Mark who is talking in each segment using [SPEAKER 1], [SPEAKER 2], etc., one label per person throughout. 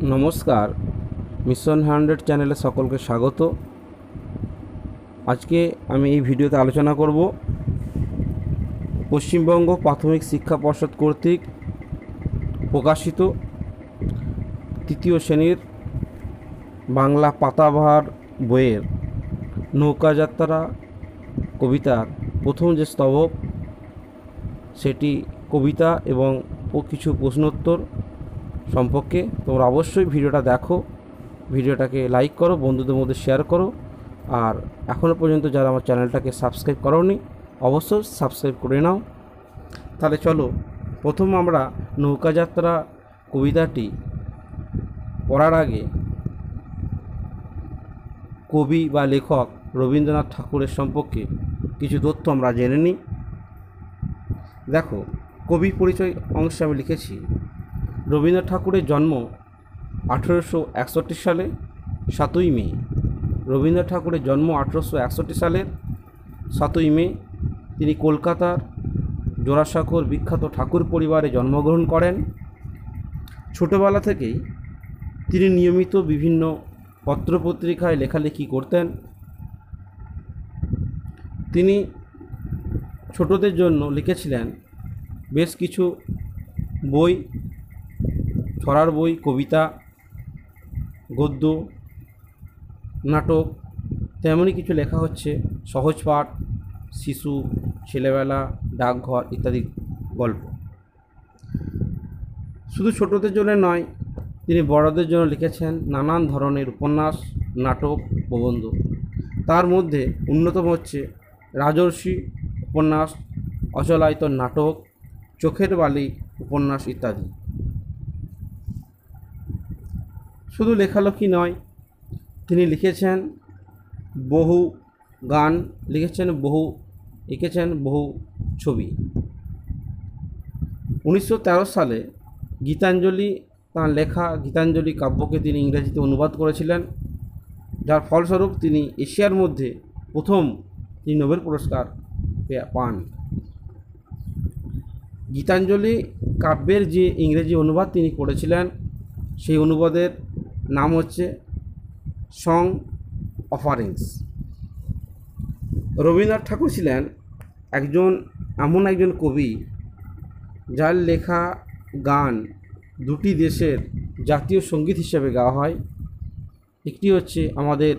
[SPEAKER 1] নমস্কার, মিশন 100 চ্যানেলে সকলকে স্বাগত। আজকে আমি এই ভিডিওতে আলোচনা করব পশ্চিমবঙ্গ প্রাথমিক শিক্ষা পর্ষদ কর্তৃক প্রকাশিত তৃতীয় শ্রেণীর বাংলা পাতাবাহার বইয়ের নৌকাযাত্রা কবিতার প্রথম যে স্তবক, সেটি কবিতা এবং কিছু প্রশ্নোত্তর সম্পর্কে। তোমরা অবশ্যই ভিডিওটা দেখো, ভিডিওটাকে লাইক করো, বন্ধুদের মধ্যে শেয়ার করো, আর এখনও পর্যন্ত যারা আমার চ্যানেলটাকে সাবস্ক্রাইব করোনি অবশ্যই সাবস্ক্রাইব করে নাও। তাহলে চলো, প্রথম আমরা নৌকাযাত্রা কবিতাটি পড়ার আগে কবি বা লেখক রবীন্দ্রনাথ ঠাকুরের সম্পর্কে কিছু তথ্য আমরা জেনে নিই। দেখো, কবি পরিচয় অংশে আমি লিখেছি, রবীন্দ্রনাথ ঠাকুরের জন্ম 1861 সালে 7ই মে। রবীন্দ্রনাথ ঠাকুরের জন্ম 1861 সালের 7ই মে। তিনি কলকাতার জোড়াসাঁকোর বিখ্যাত ঠাকুর পরিবারে জন্মগ্রহণ করেন। ছোটোবেলা থেকেই তিনি নিয়মিত বিভিন্ন পত্রপত্রিকায় লেখালেখি করতেন। তিনি ছোটদের জন্য লিখেছিলেন বেশ কিছু বই, ছড়ার বই, কবিতা, গদ্য, নাটক। তেমনই কিছু লেখা হচ্ছে সহজ পাঠ, শিশু, ছেলেবেলা, ডাকঘর ইত্যাদি গল্প। শুধু ছোটদের জন্য নয়, তিনি বড়দের জন্য লিখেছেন নানান ধরনের উপন্যাস, নাটক, প্রবন্ধ। তার মধ্যে অন্যতম হচ্ছে রাজর্ষি উপন্যাস, অচলায়তন নাটক, চোখের বালি উপন্যাস ইত্যাদি। শুধু লেখালেখি নয়, তিনি লিখেছেন বহু গান, এঁকেছেন বহু ছবি। 1913 সালে গীতাঞ্জলি, তাঁর লেখা গীতাঞ্জলি কাব্যকে তিনি ইংরেজিতে অনুবাদ করেছিলেন, যার ফলস্বরূপ তিনি এশিয়ার মধ্যে প্রথম তিনি নোবেল পুরস্কার পান। গীতাঞ্জলি কাব্যের যে ইংরেজি অনুবাদ তিনি করেছিলেন, সেই অনুবাদের নাম হচ্ছে সং অফারিংস। রবীন্দ্রনাথ ঠাকুর ছিলেন এমন একজন কবি যার লেখা গান দুটি দেশের জাতীয় সঙ্গীত হিসেবে গাওয়া হয়। একটি হচ্ছে আমাদের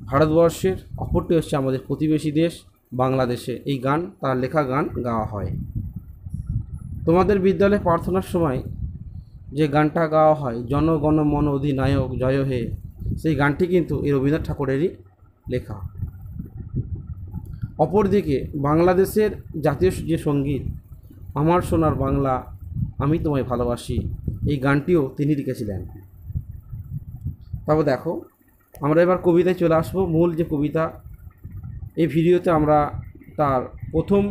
[SPEAKER 1] ভারতবর্ষের, অপরটি হচ্ছে আমাদের প্রতিবেশী দেশ বাংলাদেশে। এই গান, তার লেখা গান গাওয়া হয়। তোমাদের বিদ্যালয়ে প্রার্থনার সময় যে গানটা গাওয়া হয়, জন গণ মন অধিনায়ক জয় হে, সেই গানটি কিন্তু এই রবীন্দ্রনাথ ঠাকুরেরই লেখা। অপরদিকে বাংলাদেশের জাতীয় যে সঙ্গীত আমার সোনার বাংলা আমি তোমায় ভালোবাসি, এই গানটিও তিনি লিখেছিলেন। তবে দেখো, আমরা এবার কবিতায় চলে আসবো। মূল যে কবিতা, এই ভিডিওতে আমরা তার প্রথম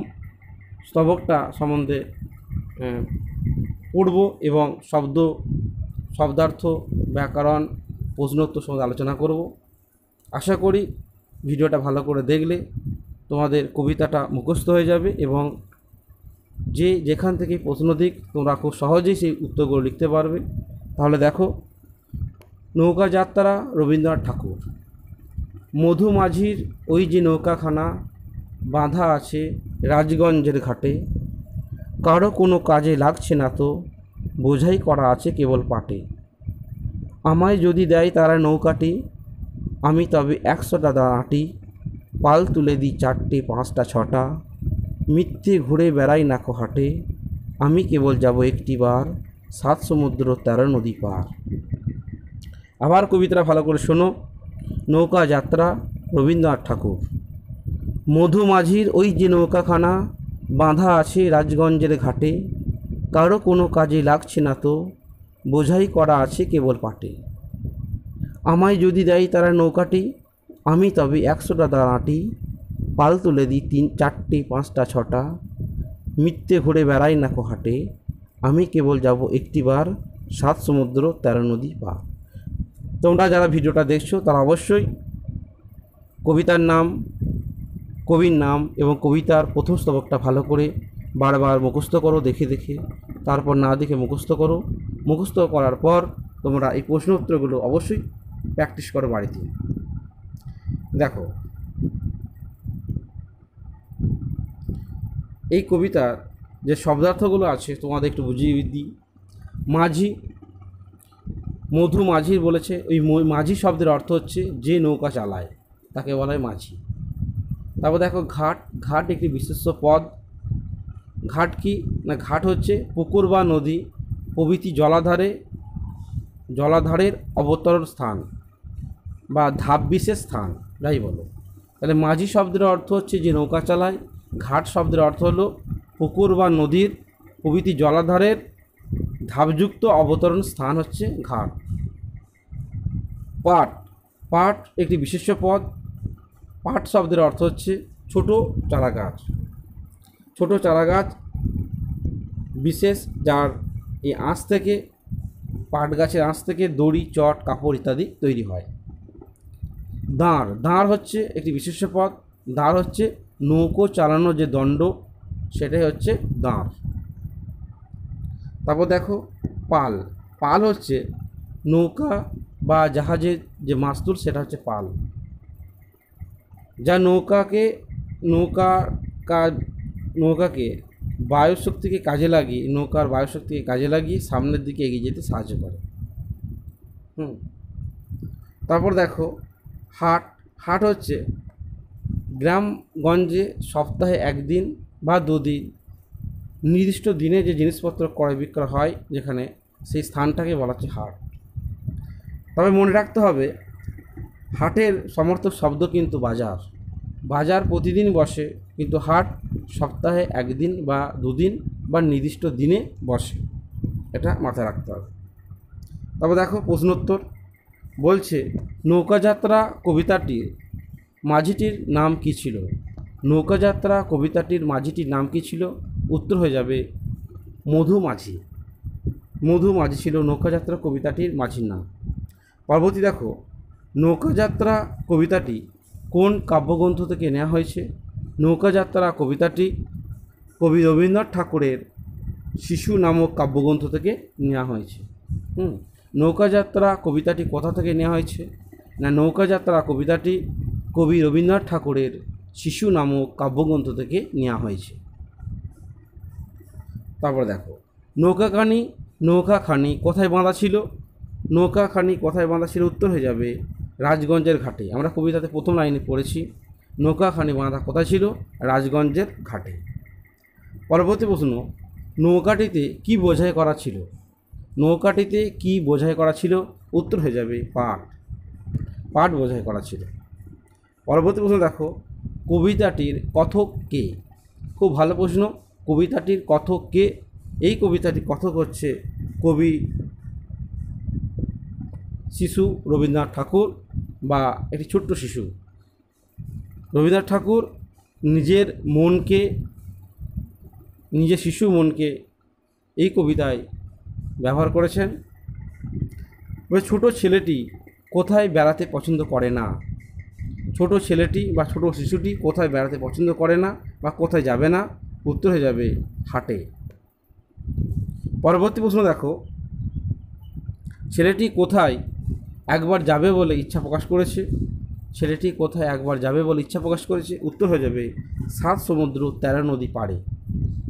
[SPEAKER 1] স্তবকটা সম্বন্ধে পড়ব এবং শব্দার্থ, ব্যাকরণ, প্রশ্নোত্তর সম্বন্ধে আলোচনা করব। আশা করি ভিডিওটা ভালো করে দেখলে তোমাদের কবিতাটা মুখস্থ হয়ে যাবে এবং যেখান থেকে প্রশ্ন দিক তোমরা খুব সহজেই সেই উত্তরগুলো লিখতে পারবে। তাহলে দেখো, নৌকাযাত্রা রবীন্দ্রনাথ ঠাকুর। মধু মাঝির ওই যে নৌকাখানা বাঁধা আছে রাজগঞ্জের ঘাটে, কারো কোনো কাজে লাগছে না তো, বোঝাই করা আছে কেবল পাটে। আমায় যদি দেয় তারা নৌকাটি, আমি তবে 100টা দাঁড়াটি, পাল তুলে দিই 4টে 5টা 6টা, মিথ্যে ঘুরে বেড়াই নাকো হাটে, আমি কেবল যাব একটিবার 7 সমুদ্র 13 নদী পার। আবার কবিতাটা ভালো করে শোনো। নৌকা যাত্রা রবীন্দ্রনাথ ঠাকুর। মধু মাঝির ওই যে নৌকাখানা বাঁধা আছে রাজগঞ্জের ঘাটে, কারো কোনো কাজে লাগছে না তো, বোঝাই করা আছে কেবল পাটে। আমায় যদি দেয় তারা নৌকাটি, আমি তবে 100টা দাঁড়াটি, পাল তুলে দিই 4টে 5টা 6টা, মিথ্যে ঘুরে বেড়াই নাকো হাটে, আমি কেবল যাব একটিবার 7 সমুদ্র 13 নদী পার। তোমরা যারা ভিডিওটা দেখছো তারা অবশ্যই কবিতার নাম, কবির নাম এবং কবিতার প্রথম স্তবকটা ভালো করে বারবার মুখস্থ করো, দেখে দেখে, তারপর না দেখে মুখস্থ করো। মুখস্থ করার পর তোমরা এই প্রশ্ন উত্তরগুলো অবশ্যই প্র্যাকটিস করো বাড়িতে। দেখো, এই কবিতার যে শব্দার্থগুলো আছে তোমাদের একটু বুঝিয়ে দিই। মাঝি, মধু মাঝির বলেছে, ওই মাঝি শব্দের অর্থ হচ্ছে যে নৌকা চালায়, তাকে বলা হয় মাঝি। তারপর দেখো ঘাট, ঘাট একটি বিশেষ্য পদ। ঘাট কি না, ঘাট হচ্ছে পুকুর বা নদী প্রভৃতি জলাধারের অবতরণ স্থান বা ধাপ বিশেষ স্থান, যাই বলো। তাহলে মাঝি শব্দের অর্থ হচ্ছে যে নৌকা চালায়, ঘাট শব্দের অর্থ হলো পুকুর বা নদীর প্রভৃতি জলাধারের ধাপযুক্ত অবতরণ স্থান হচ্ছে ঘাট। পাট, পাট একটি বিশেষ্য পদ। পাট শব্দের অর্থ হচ্ছে ছোট চারাগাছ, ছোট চারাগাছ বিশেষ যার এই আঁশ থেকে, পাট গাছের আঁশ থেকে দড়ি, চট, কাপড় ইত্যাদি তৈরি হয়। দাঁড়, দাঁড় হচ্ছে একটি বিশেষ্য পদ। দাঁড় হচ্ছে নৌকো চালানোর যে দণ্ড, সেটাই হচ্ছে দাঁড়। তারপর দেখো পাল, পাল হচ্ছে নৌকা বা জাহাজের যে মাস্তুল, সেটা হচ্ছে পাল, যা নৌকাকে বায়ুশক্তিকে কাজে লাগিয়ে, নৌকার বায়ুশক্তিকে কাজে লাগিয়ে সামনের দিকে এগিয়ে যেতে সাহায্য করে। তারপর দেখো হাট, হাট হচ্ছে গ্রামগঞ্জে সপ্তাহে একদিন বা দুদিন নির্দিষ্ট দিনে যে জিনিসপত্র ক্রয় বিক্রয় হয়, যেখানে সেই স্থানটাকে বলা হচ্ছে হাট। তবে মনে রাখতে হবে, হাটের সমর্থক শব্দ কিন্তু বাজার। বাজার প্রতিদিন বসে, কিন্তু হাট সপ্তাহে একদিন বা দুদিন বা নির্দিষ্ট দিনে বসে, এটা মাথায় রাখতে হবে। তবে দেখো প্রশ্নোত্তর বলছে, নৌকাযাত্রা কবিতাটির মাঝিটির নাম কী ছিল? নৌকাযাত্রা কবিতাটির মাঝিটির নাম কী ছিল? উত্তর হয়ে যাবে মধু মাঝি। মধু মাঝি ছিল নৌকাযাত্রা কবিতাটির মাঝির নাম। পরবর্তী দেখো, নৌকাযাত্রা কবিতাটি কোন কাব্যগ্রন্থ থেকে নেওয়া হয়েছে? নৌকাযাত্রা কবিতাটি কবি রবীন্দ্রনাথ ঠাকুরের শিশু নামক কাব্যগ্রন্থ থেকে নেওয়া হয়েছে। নৌকাযাত্রা কবিতাটি কোথা থেকে নেওয়া হয়েছে? না, নৌকাযাত্রা কবিতাটি কবি রবীন্দ্রনাথ ঠাকুরের শিশু নামক কাব্যগ্রন্থ থেকে নেওয়া হয়েছে। তারপর দেখো, নৌকাখানি কোথায় বাঁধা ছিল? নৌকাখানি কোথায় বাঁধা ছিল? উত্তর হয়ে যাবে রাজগঞ্জের ঘাটে। আমরা কবিতাতে প্রথম লাইনে পড়েছি নৌকাখানি বাঁধা কোথায় ছিল? রাজগঞ্জের ঘাটে। পরবর্তী প্রশ্ন, নৌকাটিতে কি বোঝাই করা ছিল? নৌকাটিতে কি বোঝাই করা ছিল? উত্তর হয়ে যাবে পাট, পাট বোঝাই করা ছিল। পরবর্তী প্রশ্ন দেখো, কবিতাটির কথক কে? খুব ভালো প্রশ্ন। কবিতাটির কথক কে? এই কবিতাটি কথক হচ্ছে কবি শিশু রবীন্দ্রনাথ ঠাকুর, বা একটি ছোট্ট শিশু। রবীন্দ্রনাথ ঠাকুর নিজের শিশু মনকে এই কবিতায় ব্যবহার করেছেন। ছোট ছেলেটি কোথায় বেড়াতে পছন্দ করে না? ছোট ছেলেটি বা ছোট শিশুটি কোথায় বেড়াতে পছন্দ করে না বা কোথায় যাবে না? উত্তর হয়ে যাবে হাটে। পরবর্তী প্রশ্ন দেখো, ছেলেটি কোথায় একবার যাবে বলে ইচ্ছা প্রকাশ করেছে? ছেলেটি কোথায় একবার যাবে বলে ইচ্ছা প্রকাশ করেছে? উত্তর হয়ে যাবে 7 সমুদ্র 13 নদী পাড়ে।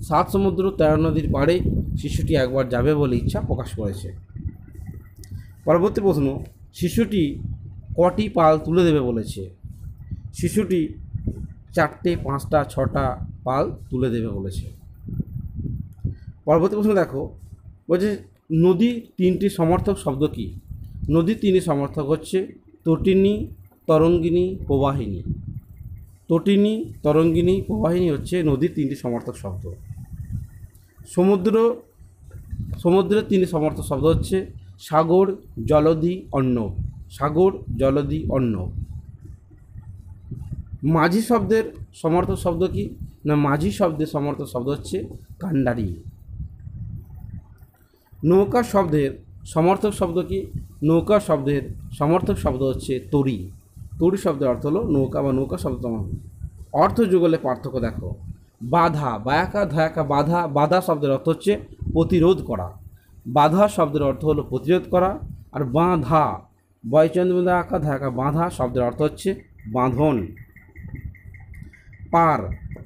[SPEAKER 1] 7 সমুদ্র 13 নদীর পাড়ে শিশুটি একবার যাবে বলে ইচ্ছা প্রকাশ করেছে। পরবর্তী প্রশ্ন, শিশুটি কটি পাল তুলে দেবে বলেছে? শিশুটি 4টে, 5টা, 6টা পাল তুলে দেবে বলেছে। পরবর্তী প্রশ্ন দেখো, বলছে নদী 3টি সমর্থক শব্দ কী? নদীর 3টি সমর্থক হচ্ছে তটিনী, তরঙ্গিনী, প্রবাহিনী। তটিনী, তরঙ্গিনী, প্রবাহিনী হচ্ছে নদীর 3টি সমর্থক শব্দ। সমুদ্রের 3টি সমর্থক শব্দ হচ্ছে সাগর, জলধি, অর্ণব। সাগর, জলধি, অর্ণব। মাঝি শব্দের সমর্থক শব্দ কি? না, মাঝি শব্দের সমর্থক শব্দ হচ্ছে কান্ডারি। নৌকা শব্দের সমর্থক শব্দ কি? নৌকা শব্দের সমর্থক শব্দ হচ্ছে তরি। তরি শব্দের অর্থ হলো নৌকা বা নৌকা শব্দ। অর্থ যুগলে পার্থক্য দেখো, বাধা, বায়াকা ধায়াকা বাধা, বাধা শব্দের অর্থ হচ্ছে প্রতিরোধ করা। বাধা শব্দের অর্থ হলো প্রতিরোধ করা, আর বাঁধা, বয়চন্দ্র আঁকা ধাকা বাঁধা শব্দের অর্থ হচ্ছে বাঁধন। পার,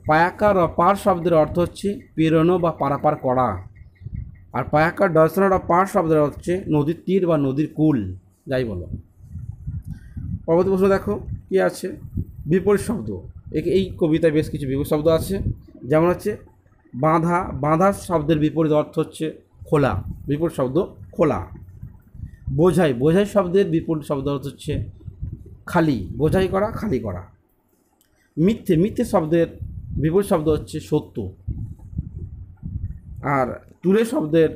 [SPEAKER 1] পায়াকার পার শব্দের অর্থ হচ্ছে পেরোনো বা পারাপার করা। আর পায়াকার দর্শনটা পার শব্দের অর্থ হচ্ছে নদীর তীর বা নদীর কূল, যাই বলো। পরবর্তী প্রশ্ন দেখো কি আছে, বিপরীত শব্দ। এই কবিতায় বেশ কিছু বিপরীত শব্দ আছে, যেমন হচ্ছে বাঁধা, বাঁধা শব্দের বিপরীত অর্থ হচ্ছে খোলা, বিপরীত শব্দ খোলা। বোঝাই, বোঝাই শব্দের বিপরীত শব্দ অর্থ হচ্ছে খালি, বোঝাই করা, খালি করা। মিথ্যে, মিথ্যে শব্দের বিপরীত শব্দ হচ্ছে সত্য। আর তুলে শব্দের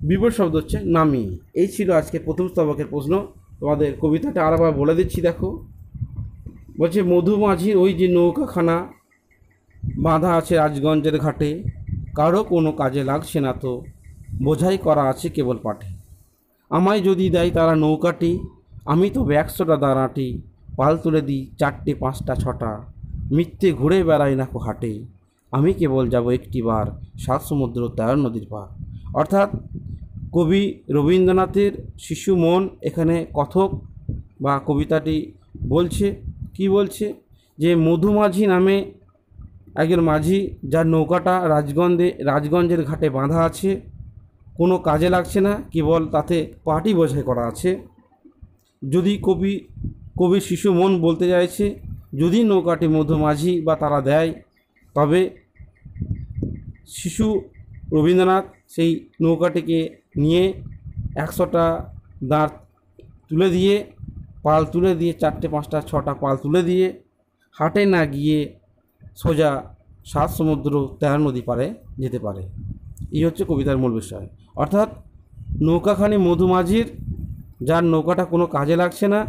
[SPEAKER 1] বিপরীত শব্দ হচ্ছে নামি। এই ছিল আজকে প্রথম স্তবকের প্রশ্ন। তোমাদের কবিতাটা আরেকবার বলে দিচ্ছি, দেখো। বলছে মধুমাঝির ওই যে নৌকাখানা বাঁধা আছে রাজগঞ্জের ঘাটে, কারো কোনো কাজে লাগছে না তো, বোঝাই করা আছে কেবল পাঠে। আমায় যদি দেয় তারা নৌকাটি, আমি তবে 100টা দাঁড়াটি, পাল তুলে দিই 4টে 5টা 6টা, মিথ্যে ঘুরে বেড়াই না কো হাটে, আমি কেবল যাব একটিবার 7 সমুদ্র 13 নদীর পার। অর্থাৎ কবি রবীন্দ্রনাথের শিশু মন এখানে কথক বা কবিতাটি বলছে, কি বলছে, যে মধুমাঝি নামে একজন মাঝি, যার নৌকাটা রাজগঞ্জের ঘাটে বাঁধা আছে, কোনো কাজে লাগছে না, কেবল তাতে পাটি বোঝাই করা আছে। যদি কবি শিশু মন বলতে চাইছে, যদি নৌকাটি মধুমাঝি বা তারা দেয়, তবে শিশু রবীন্দ্রনাথ সেই নৌকাটিকে নিয়ে 100টা দাঁড় তুলে দিয়ে, পাল তুলে দিয়ে, 4টে 5টা 6টা পাল তুলে দিয়ে, হাটে না গিয়ে সোজা 7 সমুদ্র 13 নদী পারে যেতে পারে। এই হচ্ছে কবিতার মূল বিষয়। অর্থাৎ নৌকাখানি মধুমাঝির, যার নৌকাটা কোনো কাজে লাগছে না,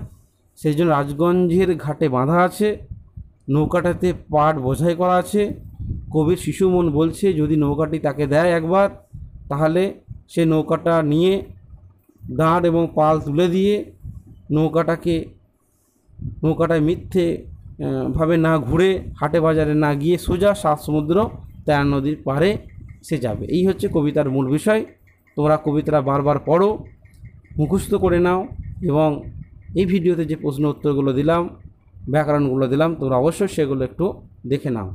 [SPEAKER 1] সেই জন্য রাজগঞ্জের ঘাটে বাঁধা আছে, নৌকাটাতে পাট বোঝাই করা আছে। কবির শিশু মন বলছে, যদি নৌকাটি তাকে দেয় একবার, তাহলে সে নৌকাটা নিয়ে দাঁড় এবং পাল তুলে দিয়ে নৌকাটায় মিথ্যে ভাবে না ঘুরে, হাটে বাজারে না গিয়ে সোজা 7 সমুদ্র 13 নদীর পারে সে যাবে। এই হচ্ছে কবিতার মূল বিষয়। তোমরা কবিতাটা বারবার পড়ো, মুখস্থ করে নাও, এবং এই ভিডিওতে যে প্রশ্ন উত্তরগুলো দিলাম, ব্যাকরণগুলো দিলাম, তোমরা অবশ্যই সেগুলো একটু দেখে নাও।